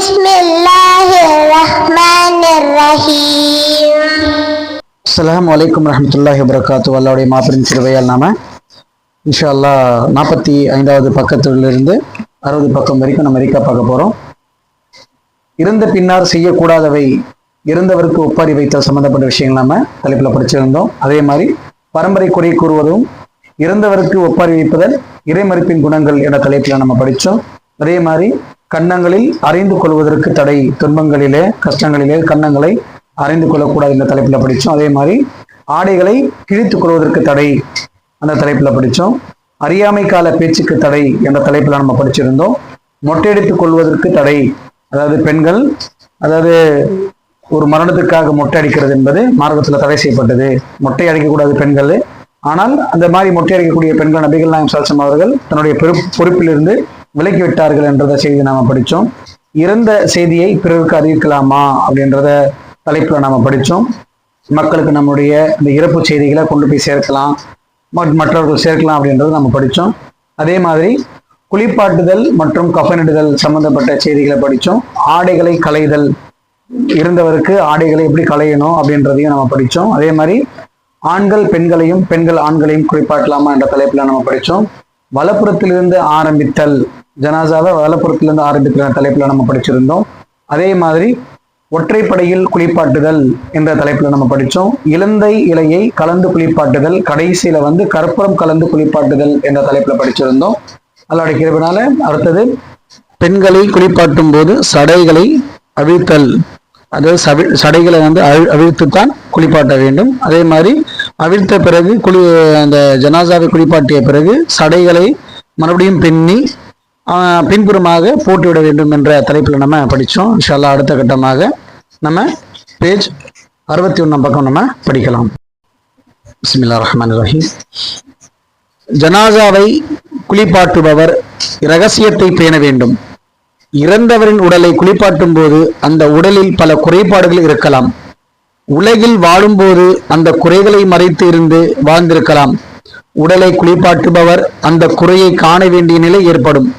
பிஸ்மில்லாஹிர்ரஹ்மானிர்ரஹீம். அஸ்ஸலாமு அலைக்கும் வரஹ்மத்துல்லாஹி வபரகாத்துஹு. அல்லாஹ்வுடைய மாபெரும் கிருபையால் நாம இன்ஷா அல்லாஹ் 45வது பக்கத்திலிருந்து 60 பக்கம் வரைக்கும் நம்ம ரீகா பார்க்க போறோம். இறந்த பின்னார் செய்யக்கூடாதவை, இறந்தவருக்கு ஒப்பாரி வைத்தல் சம்பந்தப்பட்ட விஷயங்கள் நாம தலைப்புல படிச்சிருந்தோம். அதே மாதிரி பரம்பரை குறை கூறுவதும் இறந்தவருக்கு ஒப்பாரி வைப்பதல் இறைமறுப்பின் குணங்கள் என்ற தலைப்புல நம்ம படிச்சோம். அதே மாதிரி கன்னங்களில் அறிந்து கொள்வதற்கு தடை, துன்பங்களிலே கஷ்டங்களிலே கன்னங்களை அறிந்து கொள்ளக்கூடாது என்ற தலைப்புல படிச்சோம். அதே மாதிரி ஆடைகளை கிழித்துக் கொள்வதற்கு தடை அந்த தலைப்புல படிச்சோம். அறியாமை கால பேச்சுக்கு தடை என்ற தலைப்புல நம்ம படிச்சிருந்தோம். மொட்டையடித்துக் கொள்வதற்கு தடை, அதாவது பெண்கள் ஒரு மரணத்துக்காக மொட்டை அடிக்கிறது என்பது மார்க்கத்துல தடை செய்யப்பட்டது. மொட்டை அடிக்கக்கூடாது பெண்கள். ஆனால் அந்த மாதிரி மொட்டை அடிக்கக்கூடிய பெண்கள் நபிகள் நாயகம் ஸல்லல்லாஹு அலைஹி வஸல்லம் அவர்கள் தன்னுடைய பொறுப்பிலிருந்து விலக்கி விட்டார்கள் என்றத செய்தி நாம படிச்சோம். இறந்த செய்தியை பிறருக்கு அறிவிக்கலாமா அப்படின்றத தலைப்புல நாம படிச்சோம். மக்களுக்கு நம்முடைய இந்த இறப்பு செய்திகளை கொண்டு போய் சேர்க்கலாம், மற்றவர்கள் சேர்க்கலாம் அப்படின்றத நம்ம படிச்சோம். அதே மாதிரி குளிப்பாட்டுதல் மற்றும் கஃனிடுதல் சம்பந்தப்பட்ட செய்திகளை படிச்சோம். ஆடைகளை களைதல், இருந்தவருக்கு ஆடைகளை எப்படி களையணும் அப்படின்றதையும் நம்ம படிச்சோம். அதே மாதிரி ஆண்கள் பெண்களையும் பெண்கள் ஆண்களையும் குளிப்பாட்டலாமா என்ற தலைப்புல நம்ம படிச்சோம். வலப்புறத்திலிருந்து ஆரம்பித்தல், ஜனாசாவை வலப்புறத்திலிருந்து ஆரம்பிக்கிற தலைப்புல நம்ம படிச்சிருந்தோம். அதே மாதிரி ஒற்றைப்படையில் குளிப்பாட்டுதல் என்ற தலைப்புல நம்ம படிச்சோம். இலந்தை இலையை கலந்து குளிப்பாட்டுதல், கடைசியில கற்பூரம் கலந்து குளிப்பாட்டுதல் என்ற தலைப்புல படிச்சிருந்தோம். அல்லாஹ்வுடைய கிருபையினால அடுத்தது பெண்களை குளிப்பாட்டும் போது சடைகளை அவிழ்த்தல், அதாவது சடைகளை அவிழ்த்துத்தான் குளிப்பாட்ட வேண்டும். அதே மாதிரி அவிழ்த்த பிறகு அந்த ஜனாசாவை குளிப்பாட்டிய பிறகு சடைகளை மறுபடியும் பின்னி பின்புறமாக போட்டுவிட வேண்டும் என்ற தலைப்புல நம்ம படிச்சோம். இன்ஷா அல்லாஹ் அடுத்த கட்டமாக நம்ம பேஜ் 61 பக்கம் நம்ம படிக்கலாம். பிஸ்மில்லாஹிர் ரஹ்மானிர் ரஹீம். ஜனாசாவை குளிப்பாட்டுபவர் இரகசியத்தை பேண வேண்டும். இறந்தவரின் உடலை குளிப்பாட்டும் போது அந்த உடலில் பல குறைபாடுகள் இருக்கலாம். உலகில் வாழும்போது அந்த குறைகளை மறைத்து இருந்து வாழ்ந்திருக்கலாம். உடலை குளிப்பாட்டுபவர் அந்த குறையை காண வேண்டிய நிலை ஏற்படும்.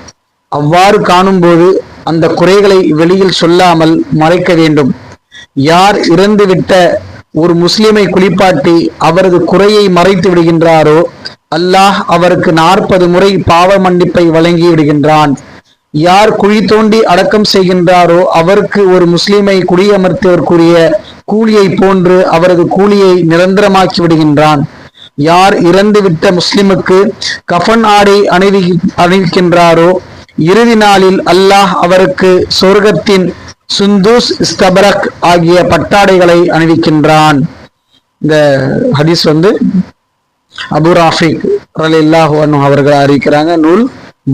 அவ்வாறு காணும்போது அந்த குறைகளை வெளியில் சொல்லாமல் மறைக்க வேண்டும். யார் இறந்துவிட்ட ஒரு முஸ்லிமை குளிப்பாட்டி அவரது குறையை மறைத்து விடுகின்றாரோ அல்லாஹ் அவருக்கு 40 முறை பாவ மன்னிப்பை வழங்கி விடுகின்றான். யார் குழி தோண்டி அடக்கம் செய்கின்றாரோ அவருக்கு ஒரு முஸ்லிமை குடியமர்த்துவதற்குரிய கூலியை போன்று அவரது கூலியை நிரந்தரமாக்கி விடுகின்றான். யார் இறந்துவிட்ட முஸ்லிமுக்கு கஃன் ஆடை அணிவிக்கின்றாரோ இறுதி நாளில் அல்லாஹ் அவருக்கு சொர்க்கத்தின் சுந்தூஸ் இஸ்தபரக் ஆகிய பட்டாடைகளை அணிவிக்கின்றான். இந்த ஹதீஸ் அபு ராஃபிக் ரலியல்லாஹு அன்ஹு அவர்கள் அறிவிக்கிறாங்க. நூல்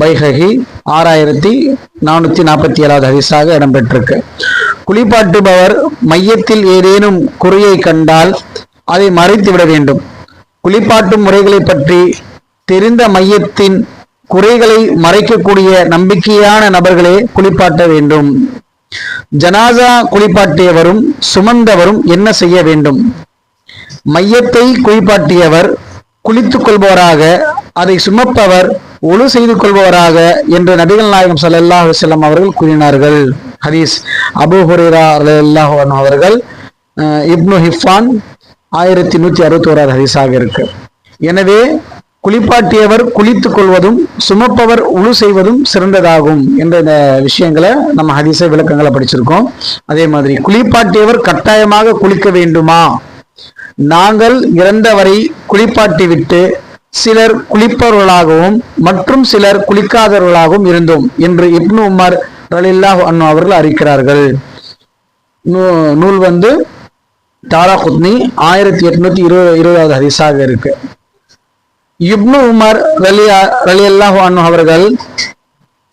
பைஹகி 6447வது ஹதீஸாக இடம்பெற்றிருக்கு. குளிப்பாட்டுபவர் மையத்தில் ஏதேனும் குறையை கண்டால் அதை மறைத்து விட வேண்டும். குளிப்பாட்டும் முறைகளை பற்றி தெரிந்த மையத்தின் குறைகளை மறைக்கக்கூடிய நம்பிக்கையான நபர்களே குளிப்பாட்ட வேண்டும். ஜனாசா குளிப்பாட்டியவரும் சுமந்தவரும் என்ன செய்ய வேண்டும்? மையத்தை குளிப்பாட்டியவர் குளித்துக் கொள்பவராக, அதை சுமப்பவர் ஒழு செய்து கொள்பவராக என்று நபிகள் நாயகம் ஸல்லல்லாஹு அலைஹி வஸல்லம் அவர்கள் கூறினார்கள். ஹதீஸ் அபூ ஹுரைரா ரலியல்லாஹு அன்ஹு அவர்கள், இப்னு ஹிஃபான் 1161வது ஹதீஸாக இருக்கு. எனவே குளிப்பாட்டியவர் குளித்துக் கொள்வதும் சுமப்பவர் உழு செய்வதும் சிறந்ததாகும் என்ற இந்த விஷயங்களை நம்ம ஹதீஸை விளக்கங்களை படிச்சிருக்கோம். அதே மாதிரி குளிப்பாட்டியவர் கட்டாயமாக குளிக்க வேண்டுமா? நாங்கள் இறந்தவரை குளிப்பாட்டி விட்டு சிலர் குளிப்பவர்களாகவும் மற்றும் சிலர் குளிக்காதவர்களாகவும் இருந்தோம் என்று இப்னு உமர் ரலியல்லாஹு அன்ஹு அவர்கள் அறிவிக்கிறார்கள். நூல் தாராகுத்னி 1820வது ஹதீஸாக இருக்கு. இப்னு உமர் ரலியல்லாஹு அன்ஹு அவர்கள்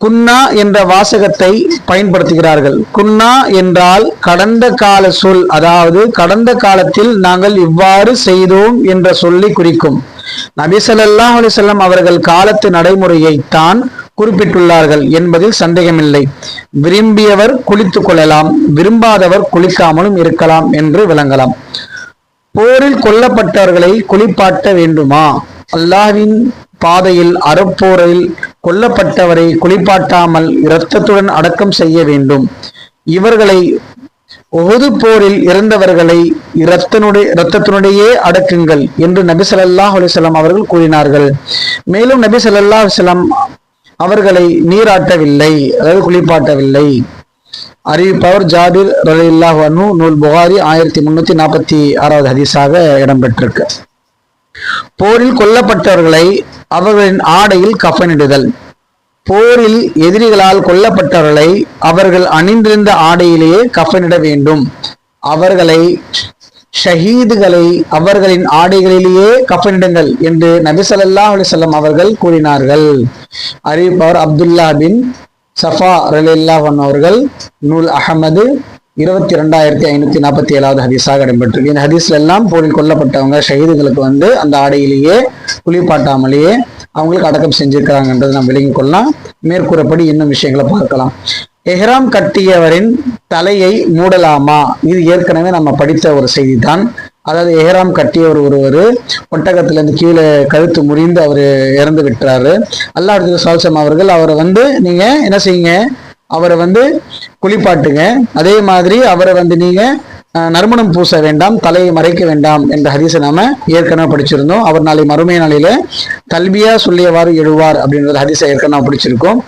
குன்னா என்ற வாசகத்தை பயன்படுத்துகிறார்கள். குன்னா என்றால் கடந்த கால சொல், அதாவது கடந்த காலத்தில் நாங்கள் இவ்வாறு செய்தோம் என்ற சொல்லி குறிக்கும். நபி ஸல்லல்லாஹு அலைஹி வஸல்லம் அவர்கள் காலத்து நடைமுறையை தான் குறிப்பிட்டுள்ளார்கள் என்பதில் சந்தேகமில்லை. விரும்பியவர் குளித்துக் கொள்ளலாம், விரும்பாதவர் குளிக்காமலும் இருக்கலாம் என்று விளங்கலாம். போரில் கொல்லப்பட்டவர்களை குளிப்பாட்ட வேண்டுமா? அல்லாஹ்வின் பாதையில் அறப்போரில் கொல்லப்பட்டவரை குளிப்பாட்டாமல் இரத்தத்துடன் அடக்கம் செய்ய வேண்டும். இவர்களை உஹது போரில் இறந்தவர்களை இரத்தத்தினுடையே அடக்குங்கள் என்று நபி ஸல்லல்லாஹு அலைஹி வஸல்லம் அவர்கள் கூறினார்கள். மேலும் நபி ஸல்லல்லாஹு அலைஹி வஸல்லம் அவர்களை நீராட்டவில்லை, அதாவது குளிப்பாட்டவில்லை. அறிவிப்பவர் ஜாபிர் ரலியல்லாஹு அன்ஹு, நூல் புகாரி 1346 ஹதீஸாக இடம்பெற்றிருக்கு. போரில் கொல்லப்பட்டவர்களை அவர்களின் ஆடையில் கஃனிடுதல். போரில் எதிரிகளால் கொல்லப்பட்டவர்களை அவர்கள் அணிந்திருந்த ஆடையிலேயே கஃனிட வேண்டும். அவர்களை ஷஹீதுகளை அவர்களின் ஆடைகளிலேயே கஃனிடுங்கள் என்று நபி ஸல்லல்லாஹு அலைஹி வஸல்லம் அவர்கள் கூறினார்கள். அறிவிப்பவர் அப்துல்லா பின் சஃபா ரலியல்லாஹு அன்ஹு அவர்கள், நூல் அஹமது 22,547 ஹதீஸாக இடம்பெற்றிருக்கு. இந்த ஹதீஸ்ல எல்லாம் போரில் கொல்லப்பட்டவங்க ஷஹீதுகளுக்கு அந்த ஆடையிலேயே குளிப்பாட்டாமலேயே அவங்களுக்கு அடக்கம் செஞ்சிருக்கிறாங்கன்றதை நாம் விளங்கிக் கொள்ளலாம். மேற்கூறப்படி இன்னும் விஷயங்களை பார்க்கலாம். எஹ்ராம் கட்டியவரின் தலையை மூடலாமா? இது ஏற்கனவே நம்ம படித்த ஒரு செய்தி தான். அதாவது எஹ்ராம் கட்டியவர் ஒருவர் ஒட்டகத்திலிருந்து கீழே கழுத்து முறிந்து அவர் இறந்து விட்டுறாரு. அல்லாஹ் ஸல்லல்லாஹு அவர்கள் அவரை நீங்க என்ன செய்யுங்க, அவரை குளிப்பாட்டுங்க. அதே மாதிரி அவரை நீங்க நறுமணம் பூச வேண்டாம், தலையை மறைக்க வேண்டாம் என்ற ஹதீஸை நாம ஏற்கனவே படிச்சிருந்தோம். அவர் நாளை மறுமை நாளில தல்பியா சொல்லியவாறு எழுவார் அப்படின்ற ஹதீஸை ஏற்கனவே படிச்சிருக்கோம்.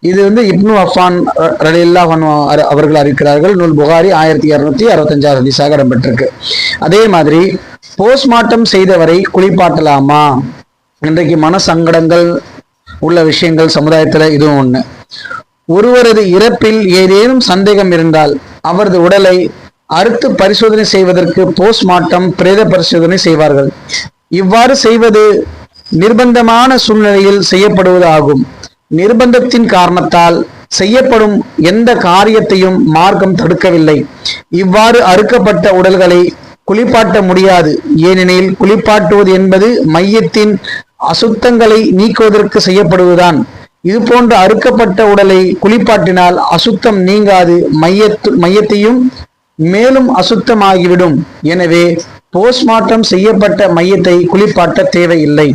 இது இப்னு அஃபான் ரலியல்லாஹு அன்ஹு அவர்கள் அறிவிக்கிறார்கள். நூல் புகாரி 1265 ஹதீஸாக இடம்பெற்றிருக்கு. அதே மாதிரி போஸ்ட்மார்ட்டம் செய்தவரை குளிப்பாட்டலாமா? இன்றைக்கு மன சங்கடங்கள் உள்ள விஷயங்கள் சமுதாயத்துல இதுவும் ஒண்ணு. ஒருவரது இறப்பில் ஏதேனும் சந்தேகம் இருந்தால் அவரது உடலை அறுத்து பரிசோதனை செய்வதற்கு போஸ்ட்மார்ட்டம் பிரேத பரிசோதனை செய்வார்கள். இவ்வாறு செய்வது நிர்பந்தமான சூழ்நிலையில் செய்யப்படுவது ஆகும். நிர்பந்தத்தின் காரணத்தால் செய்யப்படும் எந்த காரியத்தையும் மார்க்கம் தடுக்கவில்லை. இவ்வாறு அறுக்கப்பட்ட உடல்களை குளிப்பாட்ட முடியாது. ஏனெனில் குளிப்பாட்டுவது என்பது மையத்தின் அசுத்தங்களை நீக்குவதற்கு செய்யப்படுவதுதான். இது போன்ற அறுக்கப்பட்ட உடலை குளிப்பாட்டினால் அசுத்தம் நீங்காது, மையத்தையும் மேலும் அசுத்தமாகிவிடும். எனவே போஸ்ட்மார்ட்டம் செய்யப்பட்ட மையத்தை குளிப்பாட்ட தேவையில்லை.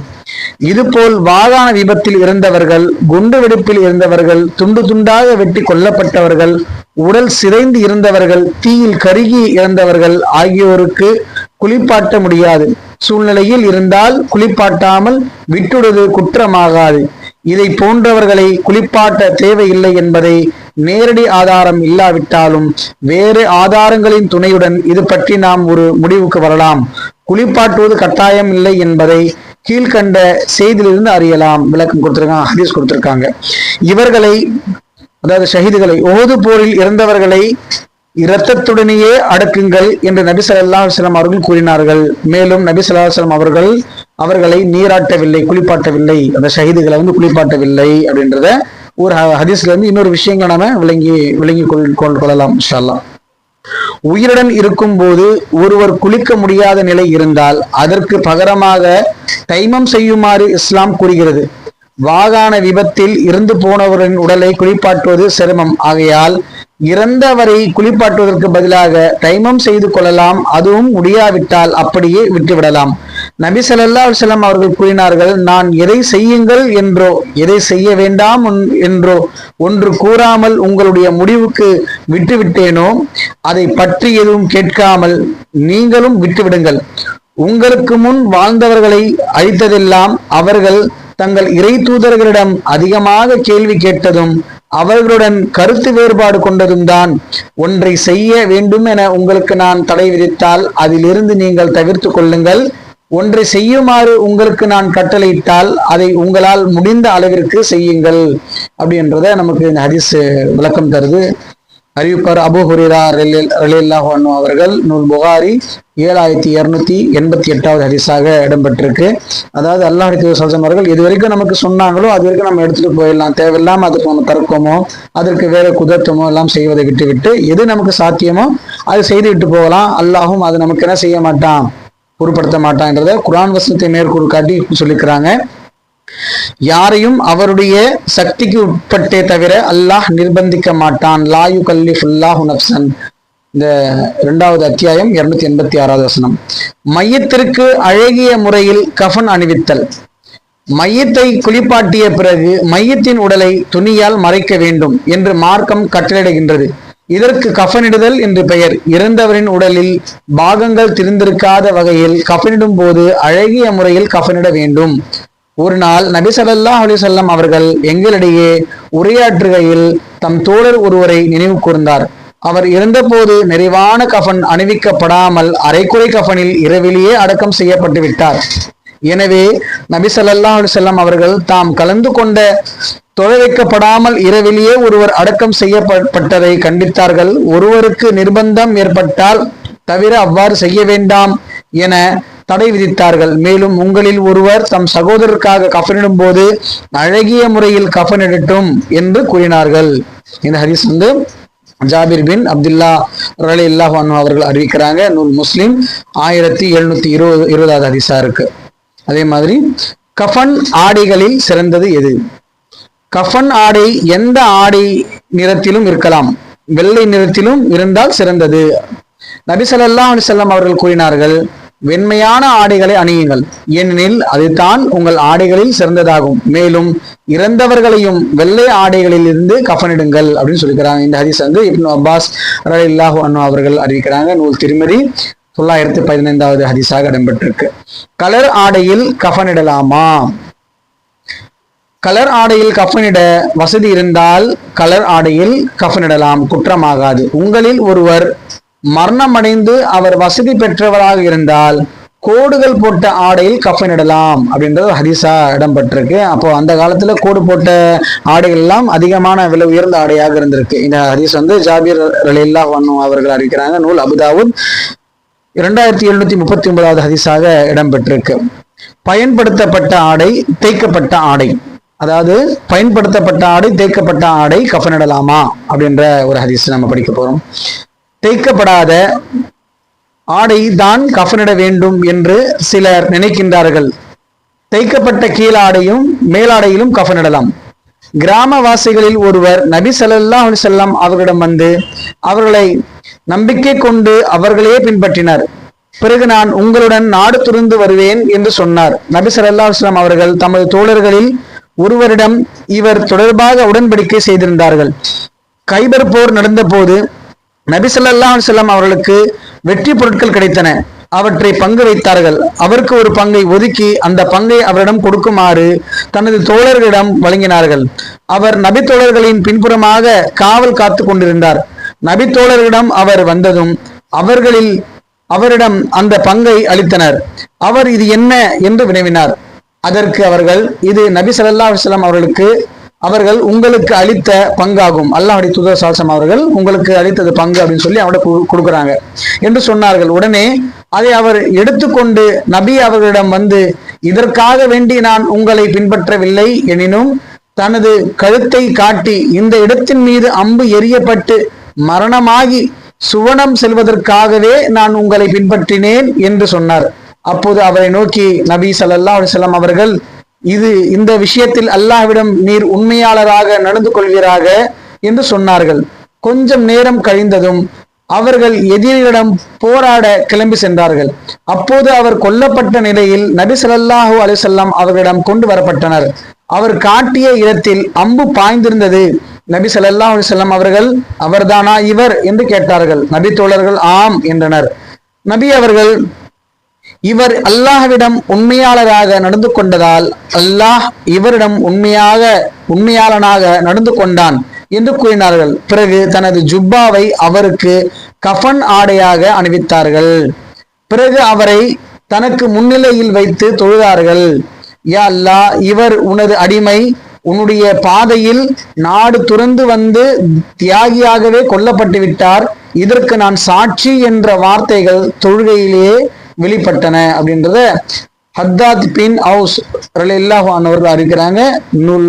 இதுபோல் வாகன விபத்தில் இருந்தவர்கள், குண்டு வெடிப்பில் இருந்தவர்கள், துண்டு துண்டாக வெட்டி கொல்லப்பட்டவர்கள், உடல் சிதைந்து இருந்தவர்கள், தீயில் கருகி இறந்தவர்கள் ஆகியோருக்கு குளிப்பாட்ட முடியாது சூழ்நிலையில் இருந்தால் குளிப்பாட்டாமல் விட்டுடுவது குற்றமாகாது. இதை போன்றவர்களை குளிப்பாட்ட தேவையில்லை என்பதை நேரடி ஆதாரம் இல்லாவிட்டாலும் வேறு ஆதாரங்களின் துணையுடன் இது பற்றி நாம் ஒரு முடிவுக்கு வரலாம். குளிப்பாட்டுவது கட்டாயம் இல்லை என்பதை கீழ்கண்ட செய்தியிலிருந்து அறியலாம். விளக்கம் கொடுத்திருக்காங்க, ஹதீஸ் கொடுத்திருக்காங்க. இவர்களை, அதாவது ஷஹீதுகளை, உஹது போரில் இறந்தவர்களை இரத்தத்துடனேயே அடக்குங்கள் என்று நபி ஸல்லல்லாஹு அலைஹி வஸல்லம் அவர்கள் கூறினார்கள். மேலும் நபி ஸல்லல்லாஹு அலைஹி வஸல்லம் அவர்களை நீராட்டவில்லை, குளிப்பாட்டவில்லை, அந்த ஷஹீதுகளை குளிப்பாட்டவில்லை அப்படின்றத ஒரு ஹதீஸ்ல இன்னொரு விஷயங்களை நாம விளங்கி கொள்ளலாம் இன்ஷா அல்லாஹ். உயிருடன் இருக்கும் போது ஒருவர் குளிக்க முடியாத நிலை இருந்தால் அதற்கு பகரமாக தைமம் செய்யுமாறு இஸ்லாம் கூறுகிறது. வாகன விபத்தில் இறந்து போனவரின் உடலை குளிப்பாட்டுவது சிரமம் ஆகையால் இறந்தவரை குளிப்பாட்டுவதற்கு பதிலாக தைமம் செய்து கொள்ளலாம். அதுவும் முடியாவிட்டால் அப்படியே விட்டுவிடலாம். நபி ஸல்லல்லாஹு அலைஹி வஸல்லம் அவர்கள் கூறினார்கள், நான் எதை செய்யுங்கள் என்றோ எதை செய்ய வேண்டாம் என்றோ ஒன்று கூறாமல் உங்களுடைய முடிவுக்கு விட்டுவிட்டேனோ அதை பற்றி எதுவும் கேட்காமல் நீங்களும் விட்டுவிடுங்கள். உங்களுக்கு முன் வாழ்ந்தவர்களை அழித்ததெல்லாம் அவர்கள் தங்கள் இறை தூதர்களிடம் அதிகமாக கேள்வி கேட்டதும் அவர்களுடன் கருத்து வேறுபாடு கொண்டதும் தான். ஒன்றை செய்ய வேண்டும் என உங்களுக்கு நான் தடை விதித்தால் அதிலிருந்து நீங்கள் தவிர்த்து கொள்ளுங்கள். ஒன்றை செய்யுமாறு உங்களுக்கு நான் கட்டளையிட்டால் அதை உங்களால் முடிந்த அளவிற்கு செய்யுங்கள் அப்படின்றத நமக்கு இந்த ஹதீஸ் விளக்கம் தருது. அறிவிப்பார் அபூ ஹுரைரா ரலியல்லாஹு அன்ஹு அவர்கள், நூல் புகாரி 7288 ஹதீஸாக இடம்பெற்றிருக்கு. அதாவது அல்லாஹ் அவர்கள் எது வரைக்கும் நமக்கு சொன்னாங்களோ அது வரைக்கும் நம்ம எடுத்துட்டு போயிடலாம். தேவையில்லாம அதற்கு நம்ம தர்க்கமோ அதற்கு வேற குதர்த்தமோ எல்லாம் செய்வதை விட்டு எது நமக்கு சாத்தியமோ அது செய்து விட்டு போகலாம். அல்லாஹும் அது நமக்கு என்ன செய்ய மாட்டான், பொருட்படுத்த மாட்டான்றத குர்ஆன் வசனத்தை மேற்கோள் காட்டி சொல்லிக்கிறாங்க. யாரையும் அவருடைய சக்திக்கு உட்பட்டே தவிர அல்லாஹ் நிர்பந்திக்க மாட்டான். லா யுகல்லிஃபுல்லாஹு நஃப்ஸன், இந்த 2வது அத்தியாயம் 286வது வசனம். மையத்திற்கு அழகிய முறையில் கஃன் அணிவித்தல். மையத்தை குளிப்பாட்டிய பிறகு மையத்தின் உடலை துணியால் மறைக்க வேண்டும் என்று மார்க்கம் கட்டளையிடுகின்றது. இதற்கு கஃனிடுதல் என்று பெயர். இறந்தவரின் உடலில் பாகங்கள் திரிந்திருக்காத வகையில் கஃனிடும் போது அழகிய முறையில் கஃனிட வேண்டும். ஒரு நாள் நபி ஸல்லல்லாஹு அலைஹி வஸல்லம் அவர்கள் எங்களிடையே உரையாற்றுகையில் தம் தோழர் ஒருவரை நினைவு கூர்ந்தார். அவர் இறந்தபோது நிறைவான கஃன் அணிவிக்கப்படாமல் அரைக்குறை கஃனில் இரவிலேயே அடக்கம் செய்யப்பட்டு விட்டார். எனவே நபி ஸல்லல்லாஹு அலைஹி வஸல்லம் அவர்கள் தாம் கலந்து கொண்ட தொழ வைக்கப்படாமல் இரவிலேயே ஒருவர் அடக்கம் செய்யப்பட்டதை கண்டித்தார்கள். ஒருவருக்கு நிர்பந்தம் ஏற்பட்டால் தவிர அவ்வாறு செய்ய வேண்டாம் என தடை விதித்தார்கள். மேலும் உங்களில் ஒருவர் தம் சகோதரருக்காக கஃனிடும் போது அழகிய முறையில் கஃனிடட்டும் என்று கூறினார்கள். இந்த ஹதீஸ் ஜாபிர் பின் அப்துல்லா ரலியல்லாஹு அன்ஹு அவர்கள் அறிவிக்கிறாங்க. நூல் முஸ்லிம் 1720 ஹதீஸா இருக்கு. அதே மாதிரி கஃன் ஆடைகளில் சிறந்தது எது? கஃன் ஆடை எந்த ஆடை நிறத்திலும் இருக்கலாம், வெள்ளை நிறத்திலும் இருந்தால் சிறந்தது. நபி ஸல்லல்லாஹு அலைஹி வஸல்லம் அவர்கள் கூறினார்கள், வெண்மையான ஆடைகளை அணியுங்கள், ஏனெனில் அதுதான் உங்கள் ஆடைகளில் சிறந்ததாகும். மேலும் இறந்தவர்களையும் வெள்ளை ஆடைகளில் இருந்து கஃனிடுங்கள் அப்படின்னு சொல்லிக்கிறாங்க. இந்த ஹதீஸ் இப்னு அப்பாஸ் ரலியல்லாஹு அன்ஹு அவர்கள் அறிவிக்கிறாங்க. நூல் திருமதி 915வது ஹதீஸாக இடம்பெற்றிருக்கு. கலர் ஆடையில் கஃனிடலாமா? கலர் ஆடையில் கஃனிட வசதி இருந்தால் கலர் ஆடையில் கஃனிடலாம், குற்றமாகாது. உங்களில் ஒருவர் மரணமடைந்து அவர் வசதி பெற்றவராக இருந்தால் கோடுகள் போட்ட ஆடையில் கஃனிடலாம் அப்படின்றது ஹதீஸா இடம்பெற்றிருக்கு. அப்போ அந்த காலத்துல கோடு போட்ட ஆடைகள் எல்லாம் அதிகமான விலை உயர்ந்த ஆடையாக இருந்திருக்கு. இந்த ஹதீஸ் ஜாபிர் ரலியல்லாஹு அன்ஹு அவர்கள் அறிவிக்கிறாங்க. நூல் அபுதாவுத் 2739வது ஹதீஸாக இடம்பெற்றிருக்கு. பயன்படுத்தப்பட்ட ஆடை, தேய்க்கப்பட்ட ஆடை, அதாவது பயன்படுத்தப்பட்ட ஆடை, தேய்க்கப்பட்ட ஆடை கஃனிடலாமா அப்படின்ற ஒரு ஹதீஸ் நம்ம படிக்க போறோம். தேய்க்கப்படாத ஆடை தான் கஃனிட வேண்டும் என்று சிலர் நினைக்கின்றார்கள். தேய்க்கப்பட்ட கீழாடையும் மேலாடையிலும் கஃனிடலாம். கிராமவாசிகளில் ஒருவர் நபி ஸல்லல்லாஹு அலைஹி வஸல்லம் அவர்களிடம் வந்து அவர்களை நம்பிக்கை கொண்டு அவர்களே பின்பற்றினார். பிறகு நான் உங்களுடன் நாடு துறந்து வருவேன் என்று சொன்னார். நபி ஸல்லல்லாஹு அலைஹி வஸல்லம் அவர்கள் தமது தோழர்களில் ஒருவரிடம் இவர் தொடர்பாக உடன்படிக்கை செய்திருந்தார்கள். கைபர் போர் நடந்த போது நபி ஸல்லல்லாஹு அலைஹி வஸல்லம் அவர்களுக்கு வெற்றி பொருட்கள் கிடைத்தன. அவற்றை பங்கு வைத்தார்கள். அவருக்கு ஒரு பங்கை ஒதுக்கி அந்த பங்கை அவரிடம் கொடுக்குமாறு தனது தோழர்களிடம் வழங்கினார்கள். அவர் நபி தோழர்களின் பின்புறமாக காவல் காத்து கொண்டிருந்தார். நபி தோழர்களிடம் அவர் வந்ததும் அவரிடம் அந்த பங்கை அளித்தனர். அவர் இது என்ன என்று வினவினார். அதற்கு அவர்கள், இது நபி ஸல்லல்லாஹு அலைஹி வஸல்லம் அவர்கள் உங்களுக்கு அளித்த பங்காகும். அல்லாஹ்வுடைய தூதர் ஸல்லல்லாஹு அலைஹி வஸல்லம் அவர்கள் உங்களுக்கு அளித்தது பங்கு அப்படின்னு சொல்லி அவரிடம் கொடுக்குறாங்க என்று சொன்னார்கள். உடனே அதை அவர் எடுத்துக்கொண்டு நபி அவர்களிடம் வந்து, இதற்காக வேண்டி நான் உங்களை பின்பற்றவில்லை, எனினும் தனது கழுத்தை காட்டி இந்த இடத்தின் மீது அம்பு எரியப்பட்டு மரணமாகி சுவனம் செல்வதற்காகவே நான் உங்களை பின்பற்றினேன் என்று சொன்னார். அப்போது அவரை நோக்கி நபி ஸல்லல்லாஹு அலைஹி வஸல்லம் அவர்கள், இந்த விஷயத்தில் அல்லாஹ்விடம் நீர் உண்மையாளராக நடந்து கொள்வீராக என்று சொன்னார்கள். கொஞ்சம் நேரம் கழிந்ததும் அவர்கள் எதிரிகளிடம் போராட கிளம்பி சென்றார்கள். அப்போது அவர் கொல்லப்பட்ட நிலையில் நபி ஸல்லல்லாஹு அலைஹி வஸல்லம் அவர்களிடம் கொண்டு வரப்பட்டனர். அவர் காட்டிய இடத்தில் அம்பு பாய்ந்திருந்தது. நபி ஸல்லல்லாஹு அலைஹி வஸல்லம் அவர்கள், அவர்தானா இவர் என்று கேட்டார்கள். நபி தோழர்கள் ஆம் என்றனர். நபி அவர்கள், இவர் அல்லாஹ்விடம் உண்மையாளராக நடந்து கொண்டதால் அல்லாஹ் இவரிடம் உண்மையாளனாக நடந்து கொண்டான் என்று கூறினார்கள். பிறகு தனது ஜுப்பாவை அவருக்கு கஃன் ஆடையாக அணிவித்தார்கள். பிறகு அவரை தனக்கு முன்னிலையில் வைத்து தொழுதார்கள். யா அல்லாஹ், இவர் உனது அடிமை, உன்னுடைய பாதையில் நாடு துறந்து வந்து தியாகியாகவே கொல்லப்பட்டு விட்டார். இதற்கு நான் சாட்சி என்ற வார்த்தைகள் தொழுகையிலேயே வெளிப்பட்டன அப்படின்றத ஹத்தாத் பின் அவுஸ் ரலியல்லாஹு அன்ஹு அவர்கள் அறிவிக்கிறாங்க. நூல்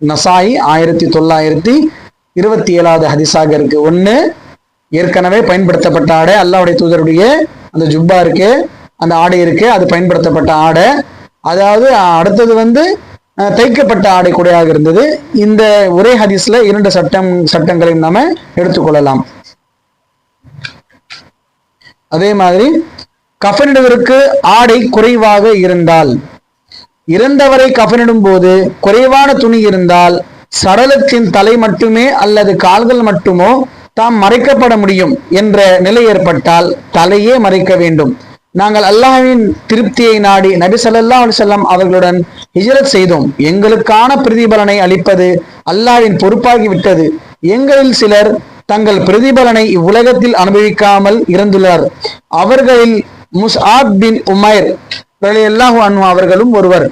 நசாயி 1927வது ஹதீஸாக இருக்கு. ஒண்ணு, ஏற்கனவே பயன்படுத்தப்பட்ட ஆடை, அல்லாஹ்வுடைய தூதருடைய அந்த ஜுப்பா இருக்கு, அந்த ஆடை இருக்கு, அது பயன்படுத்தப்பட்ட ஆடை. அதாவது அடுத்தது தைக்கப்பட்ட ஆடை கூடையாக இருந்தது. இந்த ஒரே ஹதீஸ்ல 2 சட்டங்களையும் நாம எடுத்துக்கொள்ளலாம். அதே மாதிரி கஃனிடுவதற்கு ஆடை குறைவாக இருந்தால், இறந்தவரை கஃனிடும் போது குறைவான துணி இருந்தால் சடலத்தின் தலை மட்டுமே அல்லது கால்கள் மட்டுமோ தாம் மறைக்கப்பட முடியும் என்ற நிலை ஏற்பட்டால் தலையே மறைக்க வேண்டும். நாங்கள் அல்லாஹ்வின் திருப்தியை நாடி நபி ஸல்லல்லாஹு அலைஹி வஸல்லம் அவர்களுடன் ஹிஜ்ரத் செய்தோம். எங்களுக்கான பிரதிபலனை அளிப்பது அல்லாஹ்வின் பொறுப்பாகிவிட்டது. எங்களில் சிலர் தங்கள் பிரதிபலனை இவ்வுலகத்தில் அனுபவிக்காமல் இருந்துள்ளார். அவர்களில் முஸ்ஆப் பின் உமைர் ரலியல்லாஹு அன்ஹு அவர்களும் ஒருவர்.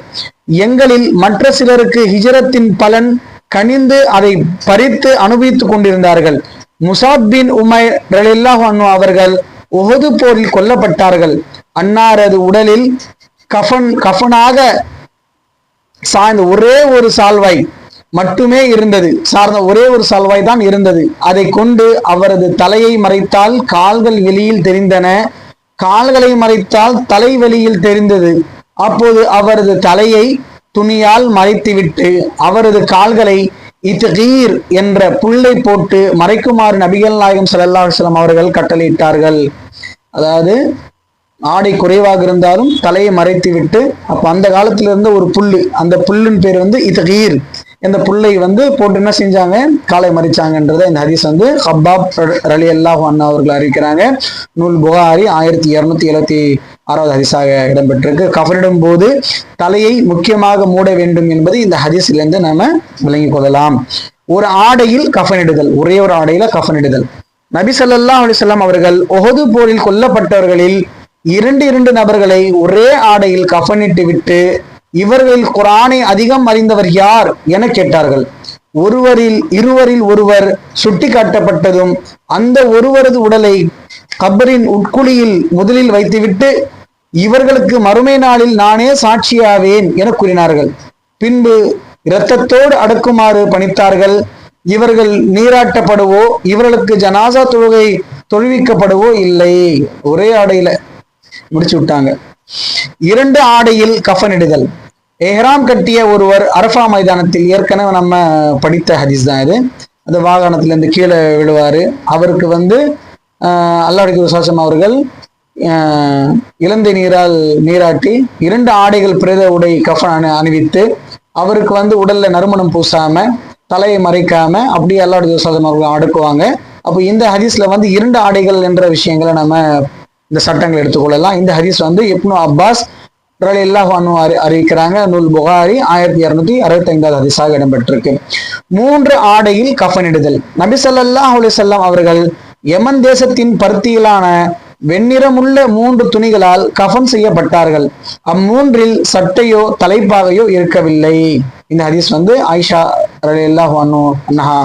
எங்களில் மற்ற சிலருக்கு ஹிஜ்ரத்தின் பலன் கனிந்து அதை பறித்து அனுபவித்துக் கொண்டிருந்தார்கள். முஸாப் பின் உமைர் ரலியல்லாஹு அன்ஹு அவர்கள் உஹது போரில் கொல்லப்பட்டார்கள். அன்னாரது உடலில் கஃபனாக சாய்ந்த ஒரே ஒரு சால்வாய் மட்டுமே இருந்தது. சார்ந்த ஒரே ஒரு சால்வாய் தான் இருந்தது. அதை கொண்டு அவரது தலையை மறைத்தால் கால்கள் வெளியில் தெரிந்தன, கால்களை மறைத்தால் தலை வெளியில் தெரிந்தது. அப்போது அவரது தலையை துணியால் மறைத்துவிட்டு அவரது கால்களை இத்கீர் என்ற புல்லை போட்டு மறைக்குமாறு நபிகள் நாயகம் ஸல்லல்லாஹு அலைஹி வஸல்லம் அவர்கள் கட்டளையிட்டார்கள். அதாவது ஆடை குறைவாக இருந்தாலும் தலையை மறைத்து விட்டு, அப்ப அந்த காலத்துல இருந்த ஒரு புல்லு, அந்த புல்லின் பேர் இத்கீர், இந்த புல்லை போட்டு என்ன செஞ்சாங்க, காலை மறிச்சாங்கன்றத இந்த ஹதீஸ் ஹப்பாப் ரலியல்லாஹு அன்ஹு அவர்கள் அறிவிக்கிறாங்க. நூல் புகாரி 1276வது ஹதீஸாக இடம்பெற்றிருக்கு. கஃனிடும் போது தலையை முக்கியமாக மூட வேண்டும் என்பது இந்த ஹதீஸிலிருந்து நாம விளங்கிக் கொள்ளலாம். ஒரு ஆடையில் கஃனிடுதல், ஒரே ஒரு ஆடையில கஃனிடுதல். நபி ஸல்லல்லாஹு அலைஹி வஸல்லம் அவர்கள் உஹது போரில் கொல்லப்பட்டவர்களில் இரண்டு நபர்களை ஒரே ஆடையில் கஃனிட்டு விட்டு இவர்களில் குர்ஆனை அதிகம் அறிந்தவர் யார் என கேட்டார்கள். இருவரில் ஒருவர் சுட்டி காட்டப்பட்டதும் அந்த ஒருவரது உடலை கபரின் உட்குழியில் முதலில் வைத்துவிட்டு இவர்களுக்கு மறுமை நாளில் நானே சாட்சியாவேன் என கூறினார்கள். பின்பு இரத்தத்தோடு அடக்குமாறு பணித்தார்கள். இவர்கள் நீராட்டப்படுவோ இவர்களுக்கு ஜனாசா தொழுகை தொழுவிக்கப்படுவோ இல்லை. ஒரே ஆடையில முடிச்சு விட்டாங்க. இரண்டு ஆடையில் கஃனிடுதல். எஹ்ராம் கட்டிய ஒருவர் அரஃபா மைதானத்தில், ஏற்கனவே நம்ம படித்த ஹதீஸ் தான் இது, அந்த வாகனத்திலிருந்து கீழே விழுவாரு. அவருக்கு அல்லாஹ்வுடைய ரசூல் அவர்கள் இலந்தை நீரால் நீராட்டி இரண்டு ஆடைகள் பிரேத உடை கஃன் அணிவித்து அவருக்கு உடல்ல நறுமணம் பூசாம தலையை மறைக்காம அப்படியே அல்லாஹ்வுடைய ரசூல் அவர்கள் அடக்குவாங்க. அப்போ இந்த ஹதீஸ்ல இரண்டு ஆடைகள் என்ற விஷயங்களை நம்ம இந்த சட்டங்களை எடுத்துக்கொள்ளலாம். இந்த ஹதீஸ் இப்னு அப்பாஸ் ரலியல்லாஹு அன்ஹு அறிவிக்கிறாங்க. நூல் புகாரி 1265வது ஹதீஸாக இடம்பெற்றிருக்கு. மூன்று ஆடையில் கஃனிடுதல். நபி ஸல்லல்லாஹு அலைஹி வஸல்லம் அவர்கள் யமன் தேசத்தின் பருத்தியிலான வெண்ணிறமுள்ள 3 துணிகளால் கஃன் செய்யப்பட்டார்கள். அம்மூன்றில் சட்டையோ தலைப்பாகையோ இருக்கவில்லை. இந்த ஹதீஸ் ஆயிஷா ரலியல்லாஹு அன்ஹா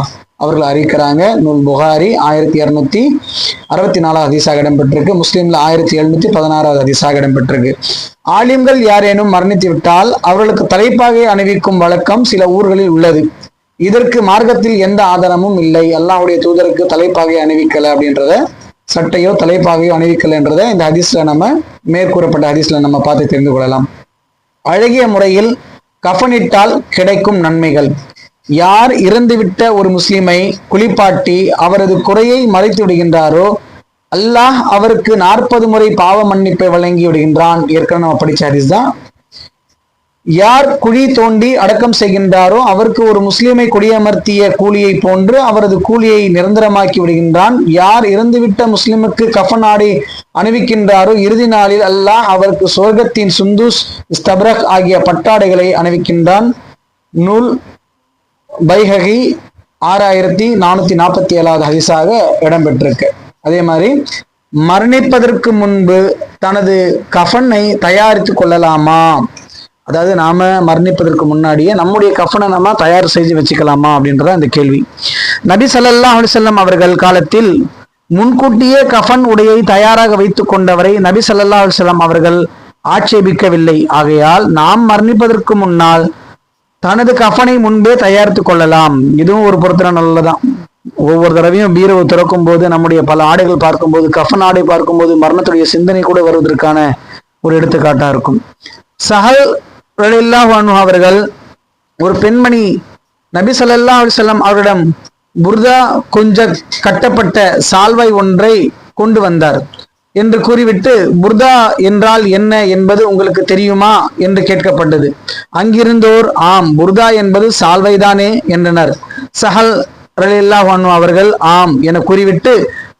அவர்கள் அறிவிக்கிறாங்க. நூல் புகாரி 1264வது ஹதீஸாக இடம்பெற்றிருக்கு. முஸ்லிம்ல 1716வது ஹதீஸாக இடம்பெற்றிருக்கு. ஆலிம்கள் யாரேனும் மரணித்து விட்டால் அவர்களுக்கு தலைப்பாகை அணிவிக்கும் வழக்கம் சில ஊர்களில் உள்ளது. இதற்கு மார்க்கத்தில் எந்த ஆதாரமும் இல்லை. அல்லாஹ்வுடைய தூதருக்கு தலைப்பாகை அணிவிக்கல அப்படின்றத, சட்டையோ தலைப்பாகையோ அணிவிக்கல என்றதை இந்த ஹதீஸ்ல நம்ம மேற்கூறப்பட்ட ஹதீஸ்ல நம்ம பார்த்து தெரிந்து கொள்ளலாம். அழகிய முறையில் கஃனிட்டால் கிடைக்கும் நன்மைகள். யார் இறந்துவிட்ட ஒரு முஸ்லிமை குளிப்பாட்டி அவரது குறையை மறைத்து விடுகின்றாரோ அல்லாஹ் அவருக்கு 40 முறை பாவ மன்னிப்பை வழங்கி விடுகின்றான். ஏற்கனவே நம்ம படிச்ச ஹதீஸ் தான். யார் குழி தோண்டி அடக்கம் செய்கின்றாரோ அவருக்கு ஒரு முஸ்லிமை குடியமர்த்திய கூலியை போன்று அவரது கூலியை நிரந்தரமாக்கி விடுகின்றான். யார் இறந்துவிட்ட முஸ்லிமுக்கு கஃன் ஆடை அணிவிக்கின்றாரோ இறுதி நாளில் அல்லாஹ் அவருக்கு சொர்க்கத்தின் சுந்தூஸ், இஸ்தப்ரக் ஆகிய பட்டாடைகளை அணிவிக்கின்றான். நூல் பைஹகி 6447வது ஹதீஸாக இடம்பெற்றிருக்கு. அதே மாதிரி மரணிப்பதற்கு முன்பு தனது கஃனை தயாரித்து கொள்ளலாமா? அதாவது நாம மரணிப்பதற்கு முன்னாடியே நம்முடைய கஃனை நம்ம தயார் செய்து வச்சுக்கலாமா அப்படின்றத இந்த கேள்வி. நபி ஸல்லல்லாஹு அலைஹி வஸல்லம் அவர்கள் காலத்தில் முன்கூட்டியே கஃன் உடையை தயாராக வைத்துக் கொண்டவரை நபி ஸல்லல்லாஹு அலைஹி வஸல்லம் அவர்கள் ஆட்சேபிக்கவில்லை. ஆகையால் நாம் மரணிப்பதற்கு முன்னால் தனது கஃனை முன்பே தயாரித்து கொள்ளலாம். இதுவும் ஒரு பொறுத்தர நல்லதான். ஒவ்வொரு தடவையும் பீரவை திறக்கும் போது நம்முடைய பல ஆடைகள் பார்க்கும்போது, கஃன் ஆடை பார்க்கும்போது மரணத்துடைய சிந்தனை கூட வருவதற்கான ஒரு எடுத்துக்காட்டா இருக்கும். சஹல் ரலியல்லாஹு அன்ஹு அவர்கள் ஒரு பெண்மணி நபி ஸல்லல்லாஹு அலைஹி வஸல்லம் அவரிடம் புர்தா கொஞ்சம் கட்டப்பட்ட சால்வை ஒன்றை கொண்டு வந்தார் என்று கூறிவிட்டு, புர்தா என்றால் என்ன என்பது உங்களுக்கு தெரியுமா என்று கேட்கப்பட்டது. அங்கிருந்தோர் ஆம், புர்தா என்பது சால்வைதானே என்றனர். சஹல் ரலியல்லாஹு அன்ஹு அவர்கள் ஆம் என கூறிவிட்டு,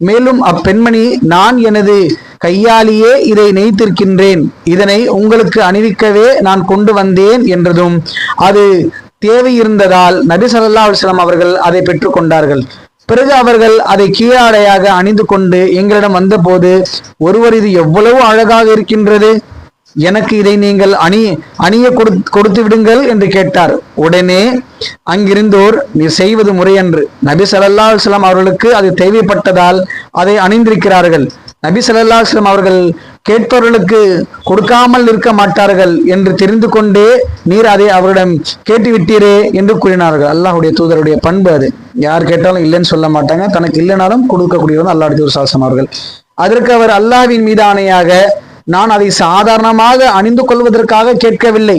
மேலும் அப்பெண்மணி, நான் எனது கையாலேயே இதை நெய்த்திருக்கின்றேன், இதனை உங்களுக்கு அணிவிக்கவே நான் கொண்டு வந்தேன் என்றதும், அது தேவை இருந்ததால் நபி ஸல்லல்லாஹு அலைஹி வஸல்லம் அவர்கள் அதை பெற்றுக்கொண்டார்கள். பிறகு அவர்கள் அதை கீழாடையாக அணிந்து கொண்டு எங்களிடம் வந்தபோது, ஒருவர் இது எவ்வளவு அழகாக இருக்கின்றது, எனக்கு இதை நீங்கள் அணிய கொடுத்து விடுங்கள் என்று கேட்டார். உடனே அங்கிருந்தோர், நீ செய்வது முறையன்று, நபி ஸல்லல்லாஹு அலைஹி வஸல்லம் அவர்களுக்கு அது தேவைப்பட்டதால் அதை அணிந்திருக்கிறார்கள், நபி ஸல்லல்லாஹு அலைஹி வஸல்லம் அவர்கள் கேட்பவர்களுக்கு கொடுக்காமல் இருக்க மாட்டார்கள் என்று தெரிந்து கொண்டே நீர் அதை அவரிடம் கேட்டுவிட்டீரே என்று கூறினார்கள். அல்லாஹ்வுடைய தூதருடைய பண்பு அது. யார் கேட்டாலும் இல்லைன்னு சொல்ல மாட்டாங்க, தனக்கு இல்லைனாலும் கொடுக்கக்கூடியவர்கள் அல்லாஹ்வுடைய தூதர் ஸல்லல்லாஹு அலைஹி வஸல்லம் அவர்கள். அதற்கு அவர், அல்லாஹ்வின் மீது ஆணையாக, நான் அதை சாதாரணமாக அணிந்து கொள்வதற்காக கேட்கவில்லை,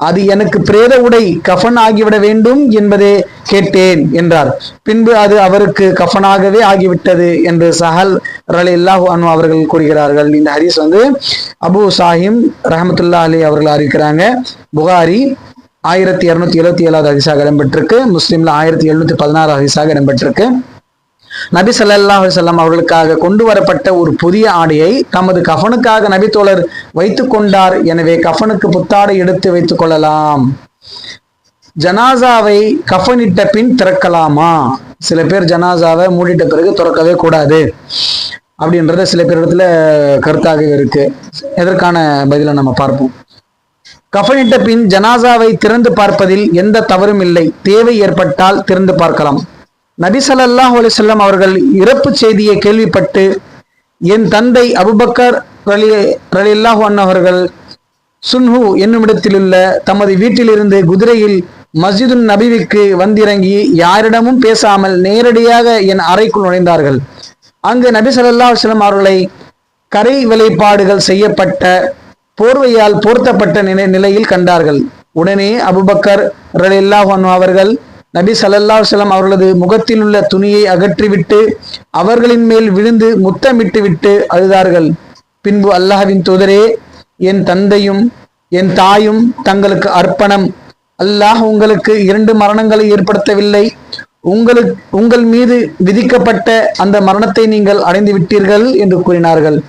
அது எனக்கு பிரேத உடை கஃபன் ஆகிவிட வேண்டும் என்பதே கேட்டேன் என்றார். பின்பு அது அவருக்கு கஃபனாகவே ஆகிவிட்டது என்று சஹல் ரலியல்லாஹு அன்ஹு அவர்கள் கூறுகிறார்கள். இந்த ஹதீஸ் அபு சாஹிம் ரஹமத்துல்லாஹி அலைஹி அவர்கள் அறிவிக்கிறாங்க. புகாரி 1277 ஹதீஸாக இடம்பெற்றிருக்கு. முஸ்லிம்ல 1716 ஹதீஸாக இடம்பெற்றிருக்கு. நபி ஸல்லல்லாஹு அலைஹி வஸல்லம் அவர்களுக்காக கொண்டு வரப்பட்ட ஒரு புதிய ஆடையை தமது கஃபனுக்காக நபி தோழர் வைத்துக் கொண்டார். எனவே கஃபனுக்கு புத்தாடை எடுத்து வைத்துக் கொள்ளலாம். ஜனாசாவை கஃபனிட்ட பின் திறக்கலாமா? சில பேர் ஜனாசாவை மூடிட்ட பிறகு திறக்கவே கூடாது அப்படின்றத சில பேர் இடத்துல கருத்தாக இருக்கு. எதற்கான பதிலை நம்ம பார்ப்போம். கஃபனிட்ட பின் ஜனாசாவை திறந்து பார்ப்பதில் எந்த தவறும் இல்லை. தேவை ஏற்பட்டால் திறந்து பார்க்கலாம். நபி ஸல்லல்லாஹு அலைஹி வஸல்லம் அவர்கள் இறப்பு செய்தியை கேள்விப்பட்டு, என் தந்தை அபூபக்கர் ரலியல்லாஹு அன்ஹு அவர்கள் சுன்ஹு என்னுமிடத்திலுள்ள தமது வீட்டிலிருந்து குதிரையில் மஸ்ஜிதுன் நபிவிக்கு வந்திறங்கி யாரிடமும் பேசாமல் நேரடியாக என் அறைக்குள் நுழைந்தார்கள். அங்கு நபி ஸல்லல்லாஹு அலைஹி வஸல்லம் அவர்களை கரை வேலைப்பாடுகள் செய்யப்பட்ட போர்வையால் போர்த்தப்பட்ட நிலையில் கண்டார்கள். உடனே அபூபக்கர் ரலியல்லாஹு அன்ஹு அவர்கள் நபி ஸல்லல்லாஹு அலைஹி வஸல்லம் அவர்களது முகத்தில் உள்ள துணியை அகற்றிவிட்டு அவர்களின் மேல் விழுந்து முத்தமிட்டு விட்டு அழுதார்கள். பின்பு, அல்லாஹ்வின் தூதரே, என் தந்தையும் என் தாயும் தங்களுக்கு அர்ப்பணம், அல்லாஹ் உங்களுக்கு 2 மரணங்களை ஏற்படுத்தவில்லை, உங்கள் மீது விதிக்கப்பட்ட அந்த மரணத்தை நீங்கள் அடைந்து விட்டீர்கள் என்று கூறினார்கள்.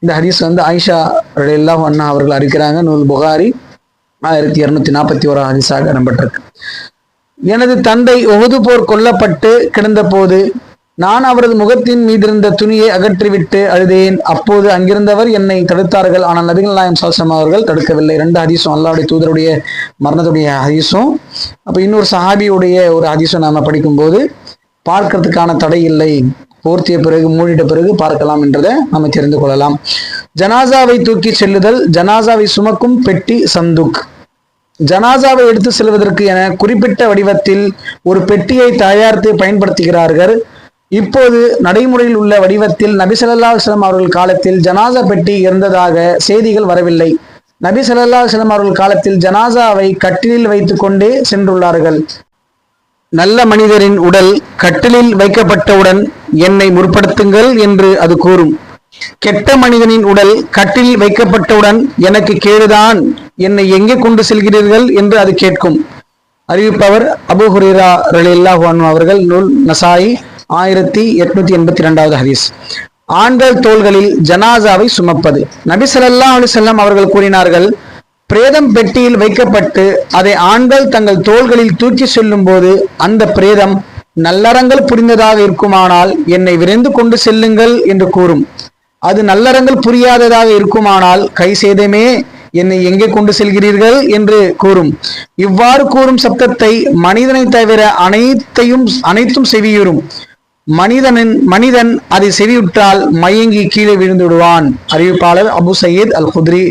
இந்த ஹதீஸ் ஆயிஷா ரலியல்லாஹு அன்ஹா அவர்கள் அறிவிக்கிறாங்க. நூல் புகாரி 1241 ஹதீஸாக இடம்பெற்றிருக்கு. எனது தந்தை உஹது போர் கொல்லப்பட்டு கிடந்த போது நான் அவரது முகத்தின் மீதிருந்த துணியை அகற்றிவிட்டு அழுதேன். அப்போது அங்கிருந்தவர் என்னை தடுத்தார்கள். ஆனால் நபிகள் நாயகம் ஸல்லல்லாஹு அலைஹி வஸல்லம் அவர்கள் தடுக்கவில்லை. 2 ஹதீஸும் அல்லாஹ்வுடைய தூதருடைய மரணத்துடைய ஹதீஸும், அப்போ இன்னொரு சஹாபியுடைய ஒரு ஹதீஸும் நாம படிக்கும்போது பார்க்கறதுக்கான தடை இல்லை, போர்த்திய பிறகு மூடிட்ட பிறகு பார்க்கலாம் என்றதை நம்ம தெரிந்து கொள்ளலாம். ஜனாசாவை தூக்கி செல்லுதல். ஜனாசாவை சுமக்கும் பெட்டி சந்துக். ஜனாசாவை எடுத்து செல்வதற்கு என குறிப்பிட்ட வடிவத்தில் ஒரு பெட்டியை தயாரித்து பயன்படுத்துகிறார்கள். இப்போது நடைமுறையில் உள்ள வடிவத்தில் நபி ஸல்லல்லாஹு அலைஹி வஸல்லம் அவர்கள் காலத்தில் ஜனாசா பெட்டி இருந்ததாக செய்திகள் வரவில்லை. நபி ஸல்லல்லாஹு அலைஹி வஸல்லம் அவர்கள் காலத்தில் ஜனாசாவை கட்டிலில் வைத்துக் கொண்டே சென்றுள்ளார்கள். நல்ல மனிதரின் உடல் கட்டிலில் வைக்கப்பட்டவுடன் என்னை முற்படுத்துங்கள் என்று அது கூறும். கெட்ட மனிதனின் உடல் கட்டிலில் வைக்கப்பட்டவுடன் எனக்கு கேடுதான், என்னை எங்கே கொண்டு செல்கிறீர்கள் என்று அது கேட்கும். அறிவிப்பவர் அபூ ஹுரைரா ரலியல்லாஹு அன்ஹு அவர்கள். நூல் நசாயி 1882 ஹதீஸ். ஆண்கள் தோள்களில் ஜனாசாவை சுமப்பது. நபி ஸல்லல்லாஹு அலைஹி வஸல்லம் அவர்கள் கூறினார்கள், பிரேதம் பெட்டியில் வைக்கப்பட்டு அதை ஆண்கள் தங்கள் தோள்களில் தூக்கி செல்லும் போது அந்த பிரேதம் நல்லறங்கள் புரிந்ததாக இருக்குமானால் என்னை விரைந்து கொண்டு செல்லுங்கள் என்று கூறும். அது நல்லறங்கள் புரியாததாக இருக்குமானால் கை சேதமே, என்னை எங்கே கொண்டு செல்கிறீர்கள் என்று கூறும். இவ்வாறு கூறும் சப்தத்தை மனிதனை தவிர அனைத்தும் செவியுறும். மனிதன் அதை செவியுற்றால் மயங்கி கீழே விழுந்து விடுவான். அறிவிப்பாளர் அபு சயீத் அல் குத்ரி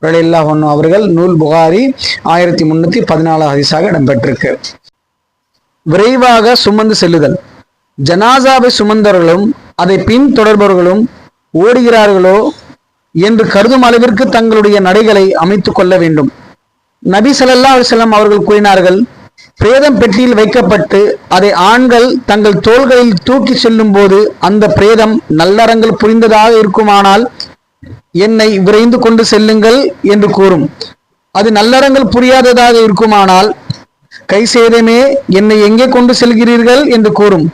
ரலியல்லாஹு அன்ஹு அவர்கள். நூல் புகாரி 1314 ஹதீஸாக இடம்பெற்றிருக்கு. விரைவாக சுமந்து செல்லுதல். ஜனாசாவை சுமந்தவர்களும் அதை பின் தொடர்பவர்களும் ஓடுகிறார்களோ என்று கருதும் அளவிற்கு தங்களுடைய நடைகளை அமைத்துக் கொள்ள வேண்டும். நபி ஸல்லல்லாஹு அலைஹி வஸல்லம் அவர்கள் கூறினார்கள், பிரேதம் பெட்டியில் வைக்கப்பட்டு அதை ஆண்கள் தங்கள் தோள்களில் தூக்கி செல்லும் போது அந்த பிரேதம் நல்லறங்கள் புரிந்ததாக இருக்குமானால் என்னை விரைந்து கொண்டு செல்லுங்கள் என்று கூறும். அது நல்லறங்கள் புரியாததாக இருக்குமானால் கை சேதமே என்னை எங்கே கொண்டு செல்கிறீர்கள் என்று கூறும்.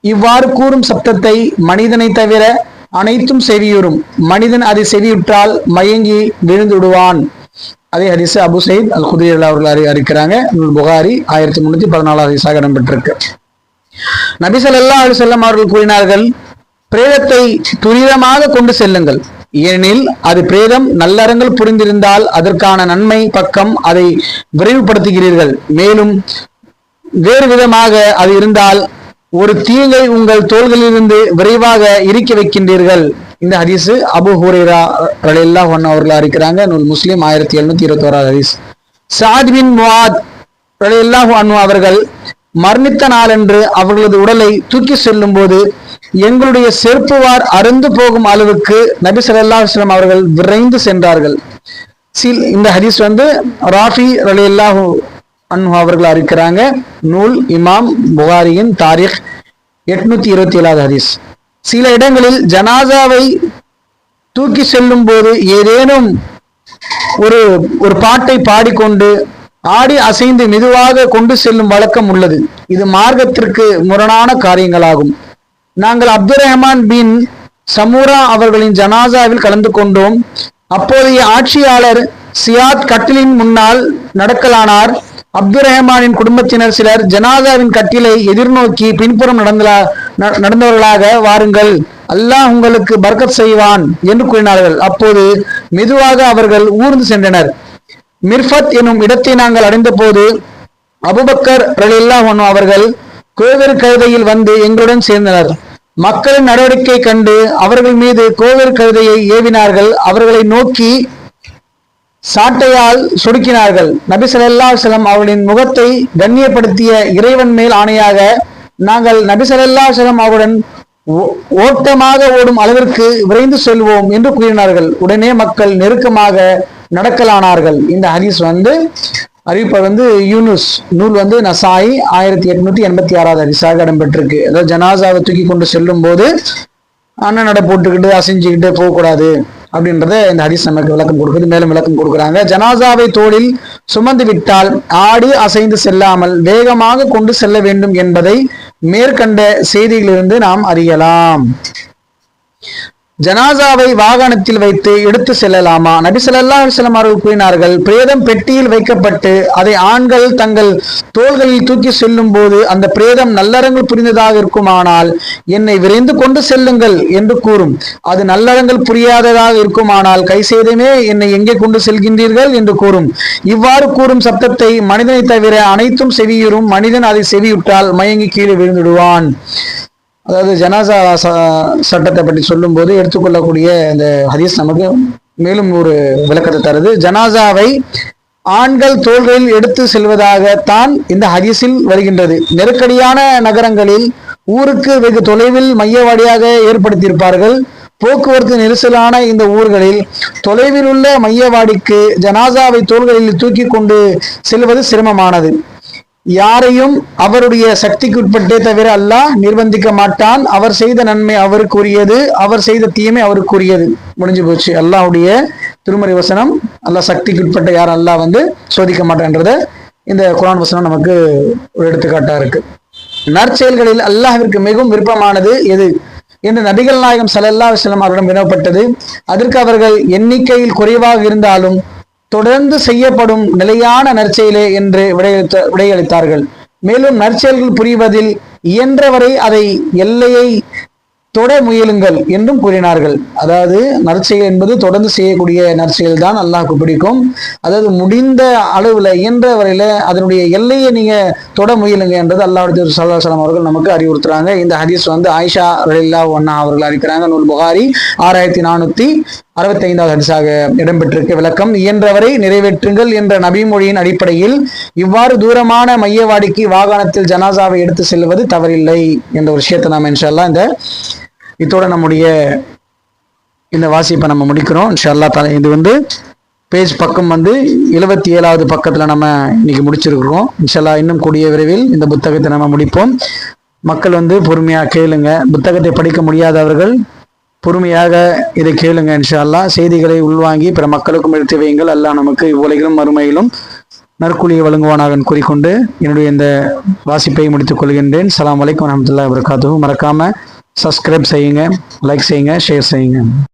இவ்வாறு கூறும் சப்தத்தை மனிதனை தவிர அனைத்தும் செவியுறும். மனிதன் அதை செவியுற்றால் மயங்கி விழுந்து விடுவான். அதே ஹதீஸ் அபு சயீத் அல் குத்ரி அவர்கள் அறிவிக்கிறாங்க. புகாரி 1314 ஹதீஸாக இடம்பெற்றிருக்கு. நபி ஸல்லல்லாஹு அலைஹி வஸல்லம் அவர்கள் கூறினார்கள், பிரேதத்தை துரிதமாக கொண்டு செல்லுங்கள், ஏனெனில் அது பிரேதம் நல்லறங்கள் புரிந்திருந்தால் அதற்கான நன்மை பக்கம் அதை விரைவுபடுத்துகிறீர்கள். மேலும் வேறு விதமாக அது இருந்தால் ஒரு தீங்கை உங்கள் தோள்களிலிருந்து விரைவாக இறுக்கி வைக்கின்றீர்கள். இந்த ஹதீஸ் அபு ஹுரைரா ரலியல்லாஹு அன்ஹு அவர்கள் அறிவிக்கிறாங்க. நூல் முஸ்லிம் 1721 ஹதீஸ். சஅத் பின் முஆத் ரலியல்லாஹு அன்ஹு அவர்கள் மரணித்த நாளன்று அவர்களது உடலை தூக்கி செல்லும் போது எங்களுடைய செருப்புவார் அருந்து போகும் அளவுக்கு நபி ஸல்லல்லாஹு அலைஹி வஸல்லம் அவர்கள் விரைந்து சென்றார்கள். இந்த ஹதீஸ் ராஃபி ரலியல்லாஹு அன்ஹு அவர்கள் அறிவிக்கிறாங்க. நூல் இமாம் புகாரியின் தாரிக் 827 ஹதீஸ். சில இடங்களில் ஜனாசாவை தூக்கி செல்லும் போது ஏதேனும் ஒரு பாட்டை பாடிக்கொண்டு ஆடி அசைந்து மெதுவாக கொண்டு செல்லும் வழக்கம் உள்ளது. இது மார்க்கத்திற்கு முரணான காரியங்களாகும். நாங்கள் அப்துல் ரஹ்மான் பின் சமூரா அவர்களின் ஜனாசாவில் கலந்து கொண்டோம். அப்போதைய ஆட்சியாளர் சியாத் கட்டிலின் முன்னால் நடக்கலானார். அப்துல் ரஹ்மானின் குடும்பத்தினர் சிலர் ஜனாசாவின் கட்டிலை எதிர்நோக்கி பின்புறம் நடந்தவர்களாக, வாருங்கள், அல்லாஹ் உங்களுக்கு பர்க்கத் செய்வான் என்று கூறினார்கள். அப்போது மெதுவாக அவர்கள் ஊர்ந்து சென்றனர். மிர்ஃபத் எனும் இடத்தை நாங்கள் அடைந்த போது அபூபக்கர் ரலியல்லாஹு அன்ஹு அவர்கள் கோவேறு கழுதையில் வந்து எங்களுடன் சேர்ந்தனர். மக்களின் நடவடிக்கை கண்டு அவர்கள் மீது கோவேறு கழுதையை ஏவினார்கள். அவர்களை நோக்கி சாட்டையால் சொடுக்கினார்கள். நபி ஸல்லல்லாஹு அலைஹி வஸல்லம் அவர்களின் முகத்தை கண்ணியப்படுத்திய இறைவன் மேல் ஆணையாக, நாங்கள் நபி ஸல்லல்லாஹு அலைஹி வஸல்லம் அவருடன் ஓட்டமாக ஓடும் அளவிற்கு விரைந்து செல்வோம் என்று கூறினார்கள். உடனே மக்கள் நெருக்கமாக நடக்கலானார்கள். இந்த ஹதீஸ் அறிவிப்பது யூனுஸ். நூல் நசாயி 1886 ஹதீஸாக இடம்பெற்றிருக்கு. அதாவது ஜனாசாவை தூக்கி கொண்டு செல்லும் போது அண்ணன் நட போட்டுக்கிட்டு அசைஞ்சுக்கிட்டு போகக்கூடாது அப்படின்றத இந்த ஹதீஸ் நமக்கு விளக்கம் கொடுக்குது. மேலும் விளக்கம் கொடுக்குறாங்க. ஜனாசாவை தோளில் சுமந்து விட்டால் ஆடி அசைந்து செல்லாமல் வேகமாக கொண்டு செல்ல வேண்டும் என்பதை மேற்கண்ட செய்தியிலிருந்து நாம் அறியலாம். ஜனாசாவை வாகனத்தில் வைத்து எடுத்து செல்லலாமா? நபி ஸல்லல்லாஹு அலைஹி வஸல்லம் அவர்கள் கூறினார்கள், பிரேதம் பெட்டியில் வைக்கப்பட்டு அதை ஆண்கள் தங்கள் தோள்களில் தூக்கி செல்லும் போது அந்த பிரேதம் நல்லறங்கள் புரிந்ததாக இருக்குமானால் என்னை விரைந்து கொண்டு செல்லுங்கள் என்று கூறும். அது நல்லறங்கள் புரியாததாக இருக்குமானால் கை சேதமே என்னை எங்கே கொண்டு செல்கின்றீர்கள் என்று கூறும். இவ்வாறு கூறும் சப்தத்தை மனிதனை தவிர அனைத்தும் செவியுறும். மனிதன் அதை செவியுற்றால் மயங்கி கீழே விழுந்துடுவான். அதாவது ஜனாசா சட்டத்தை பற்றி சொல்லும் போது எடுத்துக்கொள்ளக்கூடிய இந்த ஹதீஸ் நமக்கு மேலும் ஒரு விளக்கத்தை தருது. ஜனாசாவை ஆண்கள் தோள்களில் எடுத்து செல்வதாகத்தான் இந்த ஹதீஸில் வருகின்றது. நெருக்கடியான நகரங்களில் ஊருக்கு வெகு தொலைவில் மையவாடியாக ஏற்படுத்தியிருப்பார்கள். போக்குவரத்து நெரிசலான இந்த ஊர்களில் தொலைவில் உள்ள மையவாடிக்கு ஜனாசாவை தோள்களில் தூக்கி கொண்டு செல்வது சிரமமானது. யாரையும் அவருடைய சக்திக்கு உட்பட்டே தவிர அல்லாஹ் நிர்பந்திக்க மாட்டான். அவர் செய்த நன்மை அவருக்குரியது, அவர் செய்த தீமை அவருக்குரியது. முடிஞ்சு போச்சு. அல்லாஹ்வுடைய திருமறை வசனம். அல்லாஹ் சக்திக்கு உட்பட்ட யாரும் அல்லாஹ் சோதிக்க மாட்டான்றத இந்த குர்ஆன் வசனம் நமக்கு ஒரு எடுத்துக்காட்டா இருக்கு. நற்செயல்களில் அல்லாஹ்விற்கு மிகவும் விருப்பமானது எது என்று நபிகள் நாயகம் ஸல்லல்லாஹு அலைஹி வஸல்லம் அவரிடம் வினவப்பட்டது. அதற்கு அவர்கள் எண்ணிக்கையில் குறைவாக இருந்தாலும் தொடர்ந்து செய்யப்படும் நிலையான நற்செயலே என்று விடையளித்தார்கள். மேலும் நற்செயல்கள் புரிவதில் இயன்றவரை அதை எல்லையை தொட முயலுங்கள் என்றும் கூறினார்கள். அதாவது நற்செயல் என்பது தொடர்ந்து செய்யக்கூடிய நற்செயல் தான் அல்லாஹ்வுக்கு பிடிக்கும். அதாவது முடிந்த அளவுல இயன்ற வரையில அதனுடைய எல்லையை நீங்க தொட முயலுங்க என்றது அல்லாஹ்வுடைய ஸல்லல்லாஹு அலைஹி வஸல்லம் அவர்கள் நமக்கு அறிவுறுத்துறாங்க. இந்த ஹதீஸ் ஆயிஷா ரலியல்லாஹு அன்ஹா அவர்கள் அறிவிக்கிறாங்க. நூல் புகாரி 6465 ஹதீஸாக இடம்பெற்றிருக்க விளக்கம். இயன்றவரை நிறைவேற்றுங்கள் என்ற நபி மொழியின் அடிப்படையில் இவ்வாறு தூரமான மையவாடிக்கு வாகனத்தில் ஜனாசாவை எடுத்து செல்வது தவறில்லை என்ற ஒரு விஷயத்தை நாம் இன்ஷா அல்லாஹ் இதோட நம்முடைய இந்த வாசிப்பை நம்ம முடிக்கிறோம் இன்ஷா அல்லாஹ். இது பேஜ் பக்கம் 77வது பக்கத்துல நம்ம இன்னைக்கு முடிச்சிருக்கிறோம். இன்ஷா அல்லாஹ் இன்னும் கூடிய விரைவில் இந்த புத்தகத்தை நம்ம முடிப்போம். மக்கள் பொறுமையா கேளுங்க. புத்தகத்தை படிக்க முடியாதவர்கள் பொறுமையாக இதை கேளுங்க. இன்ஷா அல்லாஹ் செய்திகளை உள்வாங்கி பிற மக்களுக்கும் எடுத்து வையுங்கள். அல்லாஹ் நமக்கு இவ்வுலகிலும் மறுமையிலும் நற்கூலியை வழங்குவானாக கூறிக்கொண்டு என்னுடைய இந்த வாசிப்பை முடித்துக் கொள்கின்றேன். அஸ்ஸலாமு அலைக்கும் வரஹ்மத்துல்லாஹி வபரகாத்துஹு. மறக்காம சப்ஸ்கிரைப் செய்யுங்க, லைக் செய்யுங்க, ஷேர் செய்யுங்க.